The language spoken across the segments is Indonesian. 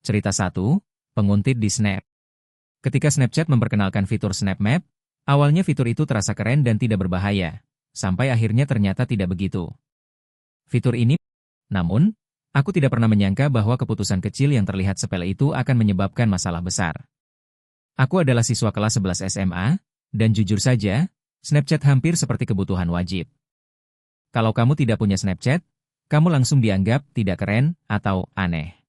Cerita 1, Penguntit di Snap. Ketika Snapchat memperkenalkan fitur Snap Map, awalnya fitur itu terasa keren dan tidak berbahaya, sampai akhirnya ternyata tidak begitu. Fitur ini, namun, aku tidak pernah menyangka bahwa keputusan kecil yang terlihat sepele itu akan menyebabkan masalah besar. Aku adalah siswa kelas 11 SMA, dan jujur saja, Snapchat hampir seperti kebutuhan wajib. Kalau kamu tidak punya Snapchat, kamu langsung dianggap tidak keren atau aneh.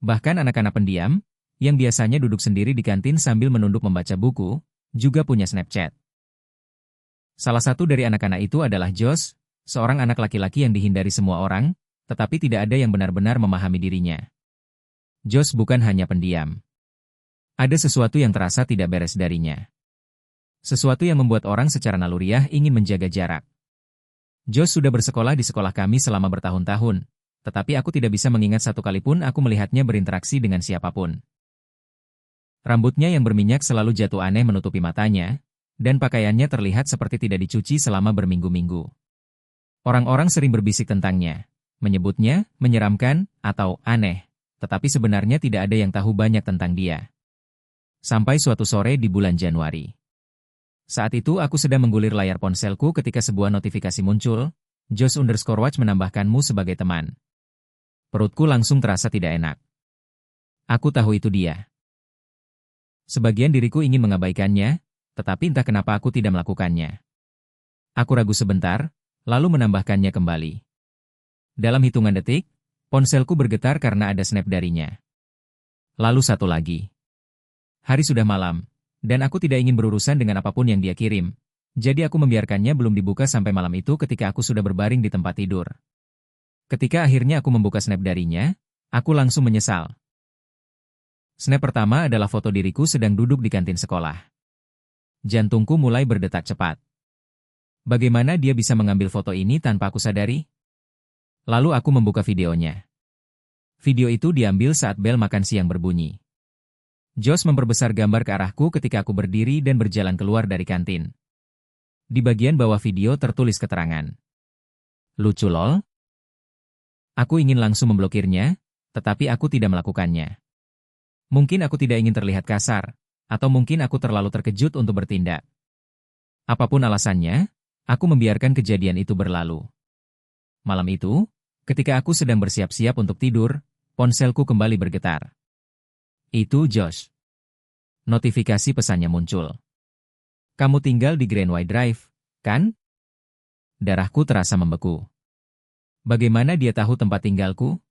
Bahkan anak-anak pendiam, yang biasanya duduk sendiri di kantin sambil menunduk membaca buku, juga punya Snapchat. Salah satu dari anak-anak itu adalah Josh, seorang anak laki-laki yang dihindari semua orang, tetapi tidak ada yang benar-benar memahami dirinya. Josh bukan hanya pendiam. Ada sesuatu yang terasa tidak beres darinya. Sesuatu yang membuat orang secara naluriah ingin menjaga jarak. Josh sudah bersekolah di sekolah kami selama bertahun-tahun, tetapi aku tidak bisa mengingat satu kali pun aku melihatnya berinteraksi dengan siapapun. Rambutnya yang berminyak selalu jatuh aneh menutupi matanya, dan pakaiannya terlihat seperti tidak dicuci selama berminggu-minggu. Orang-orang sering berbisik tentangnya, menyebutnya menyeramkan atau aneh, tetapi sebenarnya tidak ada yang tahu banyak tentang dia. Sampai suatu sore di bulan Januari. Saat itu aku sedang menggulir layar ponselku ketika sebuah notifikasi muncul, Josh_Watch menambahkanmu sebagai teman. Perutku langsung terasa tidak enak. Aku tahu itu dia. Sebagian diriku ingin mengabaikannya, tetapi entah kenapa aku tidak melakukannya. Aku ragu sebentar, lalu menambahkannya kembali. Dalam hitungan detik, ponselku bergetar karena ada snap darinya. Lalu satu lagi. Hari sudah malam, dan aku tidak ingin berurusan dengan apapun yang dia kirim, jadi aku membiarkannya belum dibuka sampai malam itu ketika aku sudah berbaring di tempat tidur. Ketika akhirnya aku membuka snap darinya, aku langsung menyesal. Snap pertama adalah foto diriku sedang duduk di kantin sekolah. Jantungku mulai berdetak cepat. Bagaimana dia bisa mengambil foto ini tanpa aku sadari? Lalu aku membuka videonya. Video itu diambil saat bel makan siang berbunyi. Josh memperbesar gambar ke arahku ketika aku berdiri dan berjalan keluar dari kantin. Di bagian bawah video tertulis keterangan. Lucu lol. Aku ingin langsung memblokirnya, tetapi aku tidak melakukannya. Mungkin aku tidak ingin terlihat kasar, atau mungkin aku terlalu terkejut untuk bertindak. Apapun alasannya, aku membiarkan kejadian itu berlalu. Malam itu, ketika aku sedang bersiap-siap untuk tidur, ponselku kembali bergetar. Itu Josh. Notifikasi pesannya muncul. Kamu tinggal di Greenway Drive, kan? Darahku terasa membeku. Bagaimana dia tahu tempat tinggalku?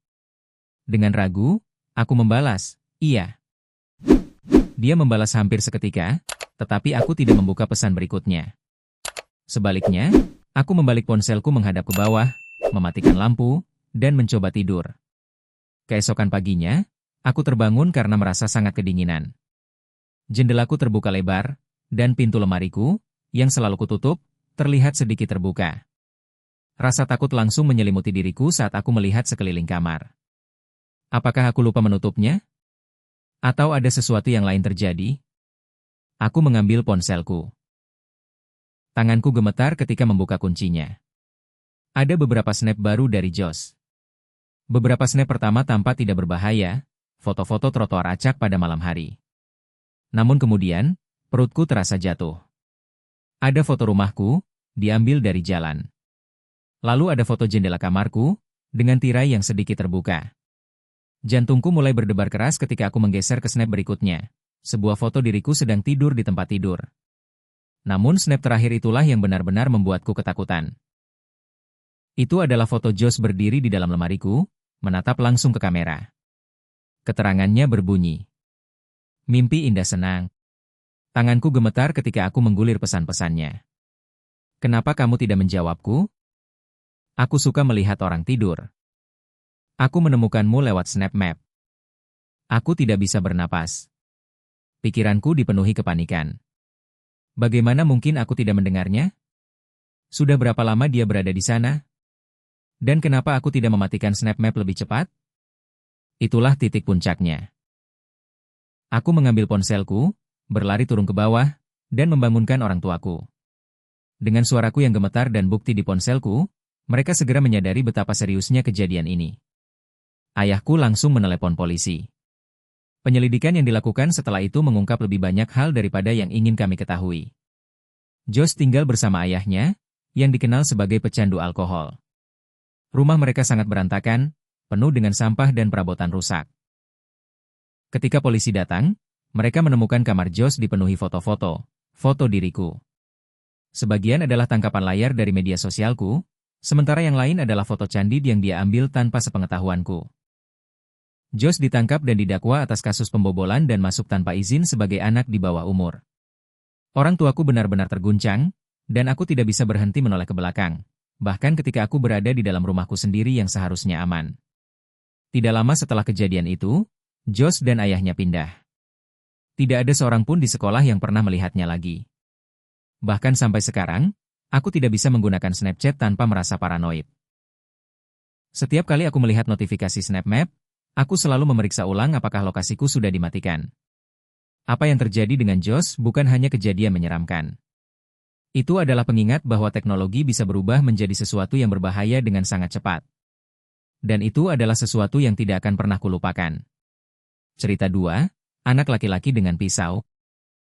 Dengan ragu, aku membalas, iya. Dia membalas hampir seketika, tetapi aku tidak membuka pesan berikutnya. Sebaliknya, aku membalik ponselku menghadap ke bawah, mematikan lampu, dan mencoba tidur. Keesokan paginya, aku terbangun karena merasa sangat kedinginan. Jendelaku terbuka lebar, dan pintu lemariku, yang selalu kututup, terlihat sedikit terbuka. Rasa takut langsung menyelimuti diriku saat aku melihat sekeliling kamar. Apakah aku lupa menutupnya? Atau ada sesuatu yang lain terjadi? Aku mengambil ponselku. Tanganku gemetar ketika membuka kuncinya. Ada beberapa snap baru dari Josh. Beberapa snap pertama tampak tidak berbahaya, foto-foto trotoar acak pada malam hari. Namun kemudian, perutku terasa jatuh. Ada foto rumahku, diambil dari jalan. Lalu ada foto jendela kamarku, dengan tirai yang sedikit terbuka. Jantungku mulai berdebar keras ketika aku menggeser ke snap berikutnya. Sebuah foto diriku sedang tidur di tempat tidur. Namun snap terakhir itulah yang benar-benar membuatku ketakutan. Itu adalah foto Josh berdiri di dalam lemariku, menatap langsung ke kamera. Keterangannya berbunyi. Mimpi indah senang. Tanganku gemetar ketika aku menggulir pesan-pesannya. Kenapa kamu tidak menjawabku? Aku suka melihat orang tidur. Aku menemukanmu lewat Snap Map. Aku tidak bisa bernapas. Pikiranku dipenuhi kepanikan. Bagaimana mungkin aku tidak mendengarnya? Sudah berapa lama dia berada di sana? Dan kenapa aku tidak mematikan Snap Map lebih cepat? Itulah titik puncaknya. Aku mengambil ponselku, berlari turun ke bawah, dan membangunkan orang tuaku. Dengan suaraku yang gemetar dan bukti di ponselku, mereka segera menyadari betapa seriusnya kejadian ini. Ayahku langsung menelepon polisi. Penyelidikan yang dilakukan setelah itu mengungkap lebih banyak hal daripada yang ingin kami ketahui. Josh tinggal bersama ayahnya, yang dikenal sebagai pecandu alkohol. Rumah mereka sangat berantakan, penuh dengan sampah dan perabotan rusak. Ketika polisi datang, mereka menemukan kamar Josh dipenuhi foto-foto, foto diriku. Sebagian adalah tangkapan layar dari media sosialku, sementara yang lain adalah foto candid yang dia ambil tanpa sepengetahuanku. Josh ditangkap dan didakwa atas kasus pembobolan dan masuk tanpa izin sebagai anak di bawah umur. Orang tuaku benar-benar terguncang, dan aku tidak bisa berhenti menoleh ke belakang, bahkan ketika aku berada di dalam rumahku sendiri yang seharusnya aman. Tidak lama setelah kejadian itu, Josh dan ayahnya pindah. Tidak ada seorang pun di sekolah yang pernah melihatnya lagi. Bahkan sampai sekarang, aku tidak bisa menggunakan Snapchat tanpa merasa paranoid. Setiap kali aku melihat notifikasi SnapMap, aku selalu memeriksa ulang apakah lokasiku sudah dimatikan. Apa yang terjadi dengan Josh bukan hanya kejadian menyeramkan. Itu adalah pengingat bahwa teknologi bisa berubah menjadi sesuatu yang berbahaya dengan sangat cepat. Dan itu adalah sesuatu yang tidak akan pernah kulupakan. Cerita 2, anak laki-laki dengan pisau.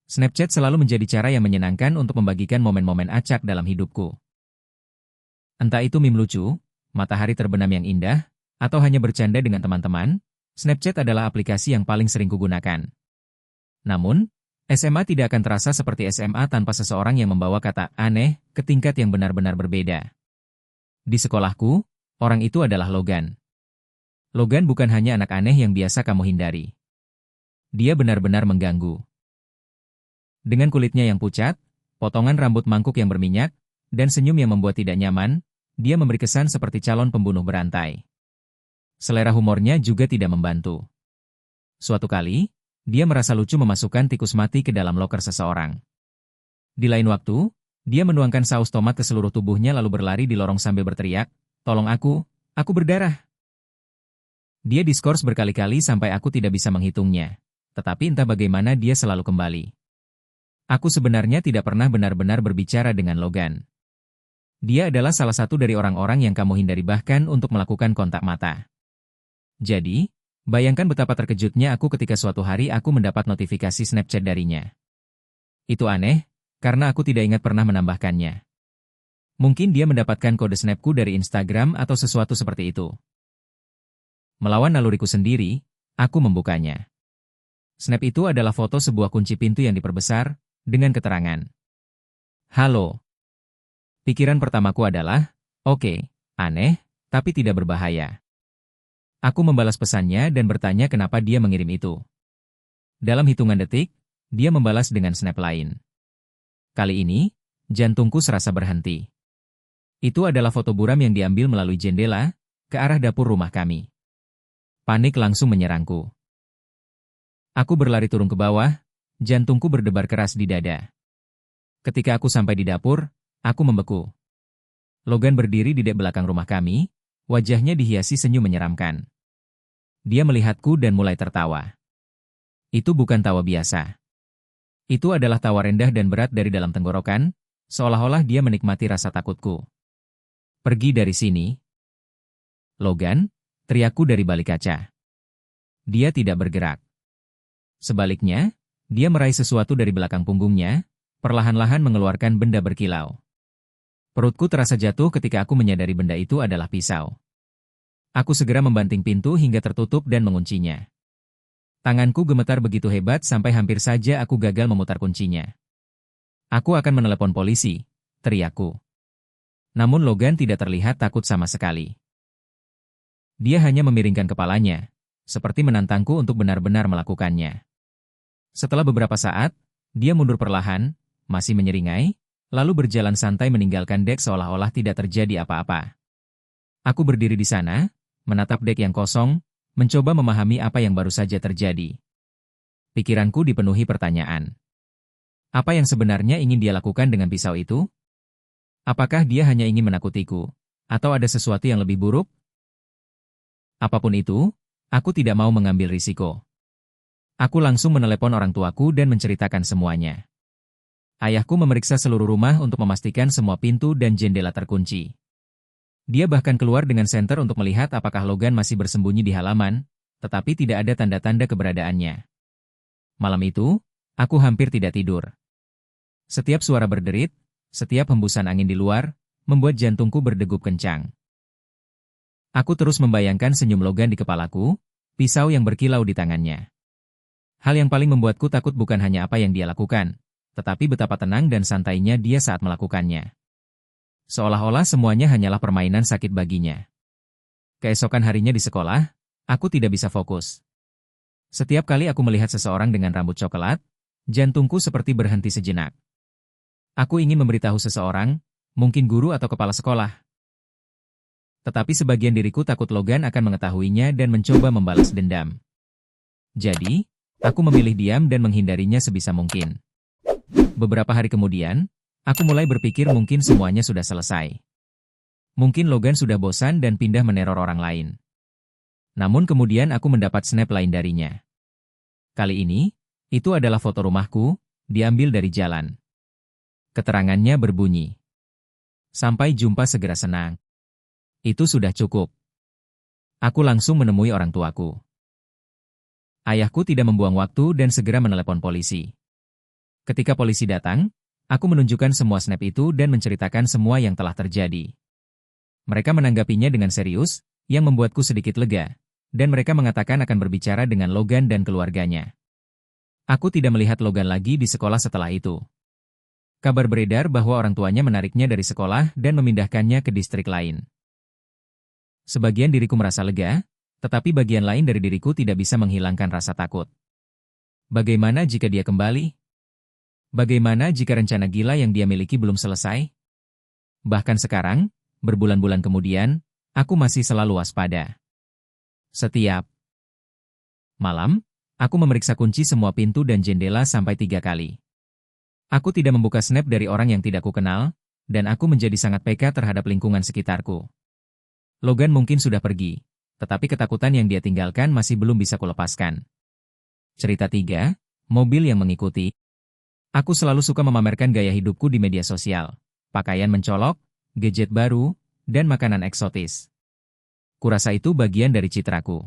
Snapchat selalu menjadi cara yang menyenangkan untuk membagikan momen-momen acak dalam hidupku. Entah itu meme lucu, matahari terbenam yang indah, atau hanya bercanda dengan teman-teman, Snapchat adalah aplikasi yang paling sering kugunakan. Namun, SMA tidak akan terasa seperti SMA tanpa seseorang yang membawa kata aneh ke tingkat yang benar-benar berbeda. Di sekolahku, orang itu adalah Logan. Logan bukan hanya anak aneh yang biasa kamu hindari. Dia benar-benar mengganggu. Dengan kulitnya yang pucat, potongan rambut mangkuk yang berminyak, dan senyum yang membuat tidak nyaman, dia memberi kesan seperti calon pembunuh berantai. Selera humornya juga tidak membantu. Suatu kali, dia merasa lucu memasukkan tikus mati ke dalam loker seseorang. Di lain waktu, dia menuangkan saus tomat ke seluruh tubuhnya lalu berlari di lorong sambil berteriak, "Tolong aku berdarah." Dia diskors berkali-kali sampai aku tidak bisa menghitungnya. Tetapi entah bagaimana dia selalu kembali. Aku sebenarnya tidak pernah benar-benar berbicara dengan Logan. Dia adalah salah satu dari orang-orang yang kamu hindari bahkan untuk melakukan kontak mata. Jadi, bayangkan betapa terkejutnya aku ketika suatu hari aku mendapat notifikasi Snapchat darinya. Itu aneh, karena aku tidak ingat pernah menambahkannya. Mungkin dia mendapatkan kode Snapku dari Instagram atau sesuatu seperti itu. Melawan naluriku sendiri, aku membukanya. Snap itu adalah foto sebuah kunci pintu yang diperbesar, dengan keterangan. Halo. Pikiran pertamaku adalah, oke, aneh, tapi tidak berbahaya. Aku membalas pesannya dan bertanya kenapa dia mengirim itu. Dalam hitungan detik, dia membalas dengan snap lain. Kali ini, jantungku serasa berhenti. Itu adalah foto buram yang diambil melalui jendela, ke arah dapur rumah kami. Panik langsung menyerangku. Aku berlari turun ke bawah, jantungku berdebar keras di dada. Ketika aku sampai di dapur, aku membeku. Logan berdiri di dek belakang rumah kami, wajahnya dihiasi senyum menyeramkan. Dia melihatku dan mulai tertawa. Itu bukan tawa biasa. Itu adalah tawa rendah dan berat dari dalam tenggorokan, seolah-olah dia menikmati rasa takutku. Pergi dari sini. Logan, teriakku dari balik kaca. Dia tidak bergerak. Sebaliknya, dia meraih sesuatu dari belakang punggungnya, perlahan-lahan mengeluarkan benda berkilau. Perutku terasa jatuh ketika aku menyadari benda itu adalah pisau. Aku segera membanting pintu hingga tertutup dan menguncinya. Tanganku gemetar begitu hebat sampai hampir saja aku gagal memutar kuncinya. Aku akan menelepon polisi, teriakku. Namun Logan tidak terlihat takut sama sekali. Dia hanya memiringkan kepalanya, seperti menantangku untuk benar-benar melakukannya. Setelah beberapa saat, dia mundur perlahan, masih menyeringai, lalu berjalan santai meninggalkan dek seolah-olah tidak terjadi apa-apa. Aku berdiri di sana, menatap dek yang kosong, mencoba memahami apa yang baru saja terjadi. Pikiranku dipenuhi pertanyaan. Apa yang sebenarnya ingin dia lakukan dengan pisau itu? Apakah dia hanya ingin menakutiku? Atau ada sesuatu yang lebih buruk? Apapun itu, aku tidak mau mengambil risiko. Aku langsung menelepon orang tuaku dan menceritakan semuanya. Ayahku memeriksa seluruh rumah untuk memastikan semua pintu dan jendela terkunci. Dia bahkan keluar dengan senter untuk melihat apakah Logan masih bersembunyi di halaman, tetapi tidak ada tanda-tanda keberadaannya. Malam itu, aku hampir tidak tidur. Setiap suara berderit, setiap hembusan angin di luar, membuat jantungku berdegup kencang. Aku terus membayangkan senyum Logan di kepalaku, pisau yang berkilau di tangannya. Hal yang paling membuatku takut bukan hanya apa yang dia lakukan, tetapi betapa tenang dan santainya dia saat melakukannya. Seolah-olah semuanya hanyalah permainan sakit baginya. Keesokan harinya di sekolah, aku tidak bisa fokus. Setiap kali aku melihat seseorang dengan rambut coklat, jantungku seperti berhenti sejenak. Aku ingin memberitahu seseorang, mungkin guru atau kepala sekolah. Tetapi sebagian diriku takut Logan akan mengetahuinya dan mencoba membalas dendam. Jadi, aku memilih diam dan menghindarinya sebisa mungkin. Beberapa hari kemudian, aku mulai berpikir mungkin semuanya sudah selesai. Mungkin Logan sudah bosan dan pindah meneror orang lain. Namun kemudian aku mendapat snap lain darinya. Kali ini, itu adalah foto rumahku, diambil dari jalan. Keterangannya berbunyi, "Sampai jumpa segera senang." Itu sudah cukup. Aku langsung menemui orang tuaku. Ayahku tidak membuang waktu dan segera menelepon polisi. Ketika polisi datang, aku menunjukkan semua snap itu dan menceritakan semua yang telah terjadi. Mereka menanggapinya dengan serius, yang membuatku sedikit lega, dan mereka mengatakan akan berbicara dengan Logan dan keluarganya. Aku tidak melihat Logan lagi di sekolah setelah itu. Kabar beredar bahwa orang tuanya menariknya dari sekolah dan memindahkannya ke distrik lain. Sebagian diriku merasa lega, tetapi bagian lain dari diriku tidak bisa menghilangkan rasa takut. Bagaimana jika dia kembali? Bagaimana jika rencana gila yang dia miliki belum selesai? Bahkan sekarang, berbulan-bulan kemudian, aku masih selalu waspada. Setiap malam, aku memeriksa kunci semua pintu dan jendela sampai 3 kali. Aku tidak membuka snap dari orang yang tidak kukenal, dan aku menjadi sangat peka terhadap lingkungan sekitarku. Logan mungkin sudah pergi, tetapi ketakutan yang dia tinggalkan masih belum bisa kulepaskan. Cerita 3, mobil yang mengikuti. Aku selalu suka memamerkan gaya hidupku di media sosial, pakaian mencolok, gadget baru, dan makanan eksotis. Kurasa itu bagian dari citraku.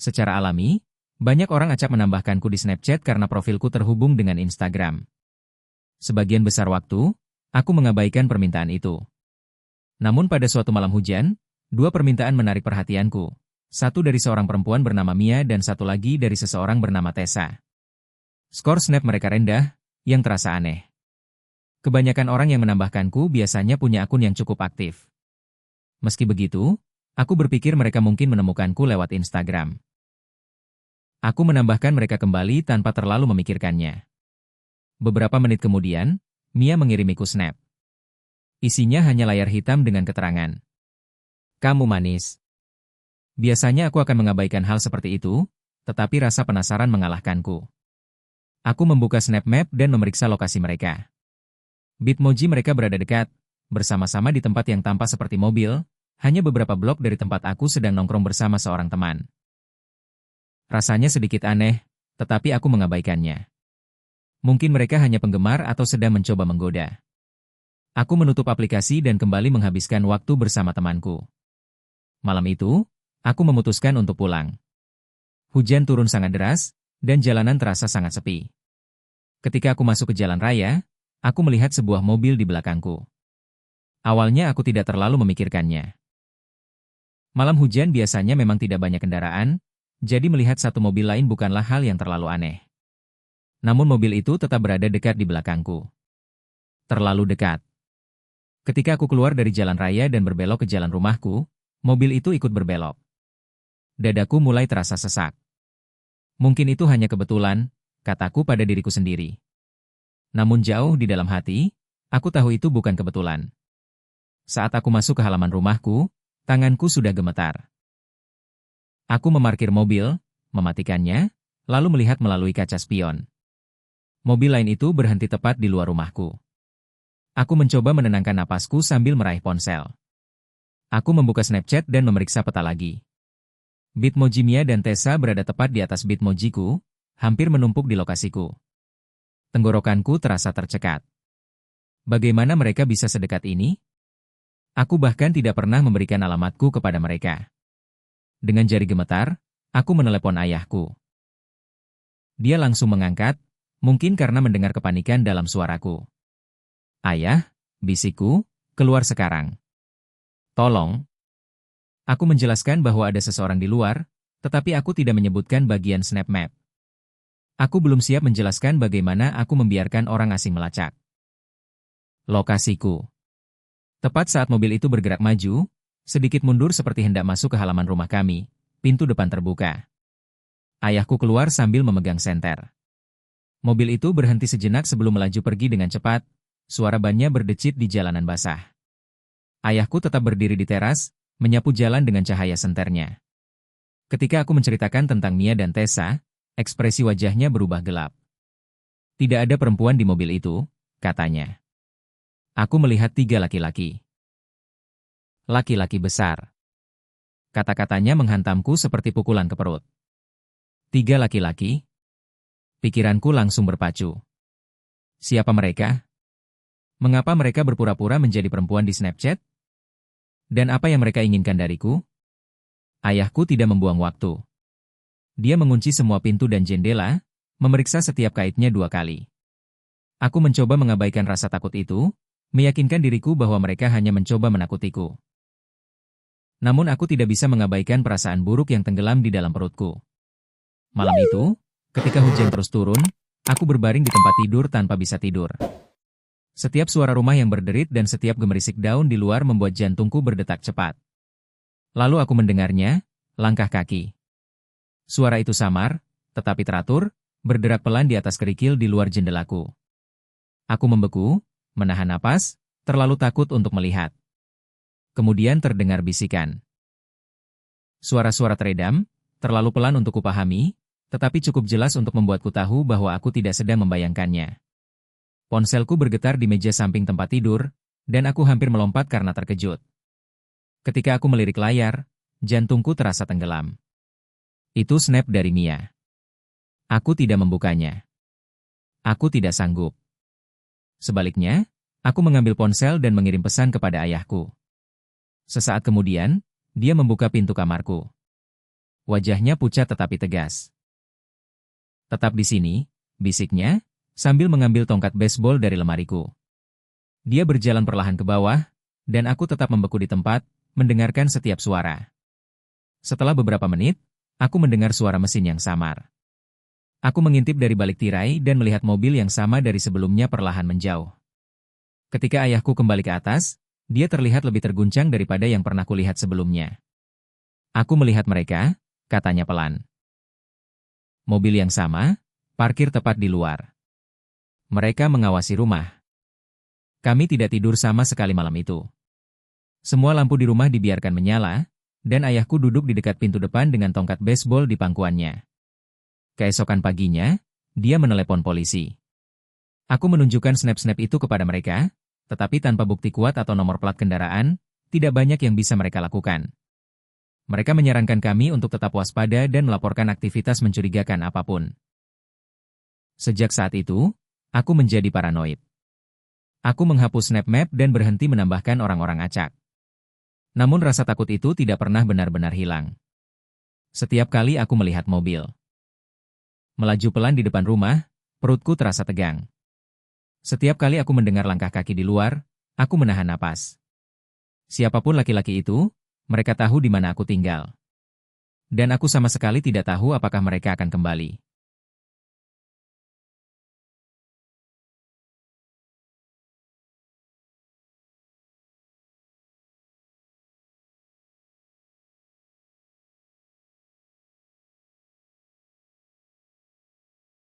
Secara alami, banyak orang acap menambahkanku di Snapchat karena profilku terhubung dengan Instagram. Sebagian besar waktu, aku mengabaikan permintaan itu. Namun pada suatu malam hujan, 2 permintaan menarik perhatianku. Satu dari seorang perempuan bernama Mia dan satu lagi dari seseorang bernama Tessa. Skor snap mereka rendah, yang terasa aneh. Kebanyakan orang yang menambahkanku biasanya punya akun yang cukup aktif. Meski begitu, aku berpikir mereka mungkin menemukanku lewat Instagram. Aku menambahkan mereka kembali tanpa terlalu memikirkannya. Beberapa menit kemudian, Mia mengirimiku snap. Isinya hanya layar hitam dengan keterangan, "Kamu manis." Biasanya aku akan mengabaikan hal seperti itu, tetapi rasa penasaran mengalahkanku. Aku membuka Snap Map dan memeriksa lokasi mereka. Bitmoji mereka berada dekat, bersama-sama di tempat yang tampak seperti mobil, hanya beberapa blok dari tempat aku sedang nongkrong bersama seorang teman. Rasanya sedikit aneh, tetapi aku mengabaikannya. Mungkin mereka hanya penggemar atau sedang mencoba menggoda. Aku menutup aplikasi dan kembali menghabiskan waktu bersama temanku. Malam itu, aku memutuskan untuk pulang. Hujan turun sangat deras, dan jalanan terasa sangat sepi. Ketika aku masuk ke jalan raya, aku melihat sebuah mobil di belakangku. Awalnya aku tidak terlalu memikirkannya. Malam hujan biasanya memang tidak banyak kendaraan, jadi melihat satu mobil lain bukanlah hal yang terlalu aneh. Namun mobil itu tetap berada dekat di belakangku. Terlalu dekat. Ketika aku keluar dari jalan raya dan berbelok ke jalan rumahku, mobil itu ikut berbelok. Dadaku mulai terasa sesak. Mungkin itu hanya kebetulan, kataku pada diriku sendiri. Namun jauh di dalam hati, aku tahu itu bukan kebetulan. Saat aku masuk ke halaman rumahku, tanganku sudah gemetar. Aku memarkir mobil, mematikannya, lalu melihat melalui kaca spion. Mobil lain itu berhenti tepat di luar rumahku. Aku mencoba menenangkan napasku sambil meraih ponsel. Aku membuka Snapchat dan memeriksa peta lagi. Bitmoji Mia dan Tessa berada tepat di atas Bitmojiku, hampir menumpuk di lokasiku. Tenggorokanku terasa tercekat. Bagaimana mereka bisa sedekat ini? Aku bahkan tidak pernah memberikan alamatku kepada mereka. Dengan jari gemetar, aku menelepon ayahku. Dia langsung mengangkat, mungkin karena mendengar kepanikan dalam suaraku. "Ayah," bisikku, "keluar sekarang. Tolong." Aku menjelaskan bahwa ada seseorang di luar, tetapi aku tidak menyebutkan bagian snap map. Aku belum siap menjelaskan bagaimana aku membiarkan orang asing melacak. Lokasiku. Tepat saat mobil itu bergerak maju, sedikit mundur seperti hendak masuk ke halaman rumah kami, pintu depan terbuka. Ayahku keluar sambil memegang senter. Mobil itu berhenti sejenak sebelum melaju pergi dengan cepat, suara bannya berdecit di jalanan basah. Ayahku tetap berdiri di teras, menyapu jalan dengan cahaya senternya. Ketika aku menceritakan tentang Mia dan Tessa, ekspresi wajahnya berubah gelap. "Tidak ada perempuan di mobil itu," katanya. Aku melihat 3 laki-laki. Laki-laki besar. Kata-katanya menghantamku seperti pukulan ke perut. 3 laki-laki? Pikiranku langsung berpacu. Siapa mereka? Mengapa mereka berpura-pura menjadi perempuan di Snapchat? Dan apa yang mereka inginkan dariku? Ayahku tidak membuang waktu. Dia mengunci semua pintu dan jendela, memeriksa setiap kaitnya 2 kali. Aku mencoba mengabaikan rasa takut itu, meyakinkan diriku bahwa mereka hanya mencoba menakutiku. Namun aku tidak bisa mengabaikan perasaan buruk yang tenggelam di dalam perutku. Malam itu, ketika hujan terus turun, aku berbaring di tempat tidur tanpa bisa tidur. Setiap suara rumah yang berderit dan setiap gemerisik daun di luar membuat jantungku berdetak cepat. Lalu aku mendengarnya, langkah kaki. Suara itu samar, tetapi teratur, berderak pelan di atas kerikil di luar jendelaku. Aku membeku, menahan napas, terlalu takut untuk melihat. Kemudian terdengar bisikan. Suara-suara teredam, terlalu pelan untuk kupahami, tetapi cukup jelas untuk membuatku tahu bahwa aku tidak sedang membayangkannya. Ponselku bergetar di meja samping tempat tidur, dan aku hampir melompat karena terkejut. Ketika aku melirik layar, jantungku terasa tenggelam. Itu snap dari Mia. Aku tidak membukanya. Aku tidak sanggup. Sebaliknya, aku mengambil ponsel dan mengirim pesan kepada ayahku. Sesaat kemudian, dia membuka pintu kamarku. Wajahnya pucat tetapi tegas. "Tetap di sini," bisiknya, sambil mengambil tongkat baseball dari lemariku. Dia berjalan perlahan ke bawah, dan aku tetap membeku di tempat, mendengarkan setiap suara. Setelah beberapa menit, aku mendengar suara mesin yang samar. Aku mengintip dari balik tirai dan melihat mobil yang sama dari sebelumnya perlahan menjauh. Ketika ayahku kembali ke atas, dia terlihat lebih terguncang daripada yang pernah kulihat sebelumnya. "Aku melihat mereka," katanya pelan. Mobil yang sama, parkir tepat di luar. Mereka mengawasi rumah. Kami tidak tidur sama sekali malam itu. Semua lampu di rumah dibiarkan menyala, dan ayahku duduk di dekat pintu depan dengan tongkat baseball di pangkuannya. Keesokan paginya, dia menelepon polisi. Aku menunjukkan snap-snap itu kepada mereka, tetapi tanpa bukti kuat atau nomor plat kendaraan, tidak banyak yang bisa mereka lakukan. Mereka menyarankan kami untuk tetap waspada dan melaporkan aktivitas mencurigakan apapun. Sejak saat itu, aku menjadi paranoid. Aku menghapus snap map dan berhenti menambahkan orang-orang acak. Namun rasa takut itu tidak pernah benar-benar hilang. Setiap kali aku melihat mobil melaju pelan di depan rumah, perutku terasa tegang. Setiap kali aku mendengar langkah kaki di luar, aku menahan napas. Siapapun laki-laki itu, mereka tahu di mana aku tinggal. Dan aku sama sekali tidak tahu apakah mereka akan kembali.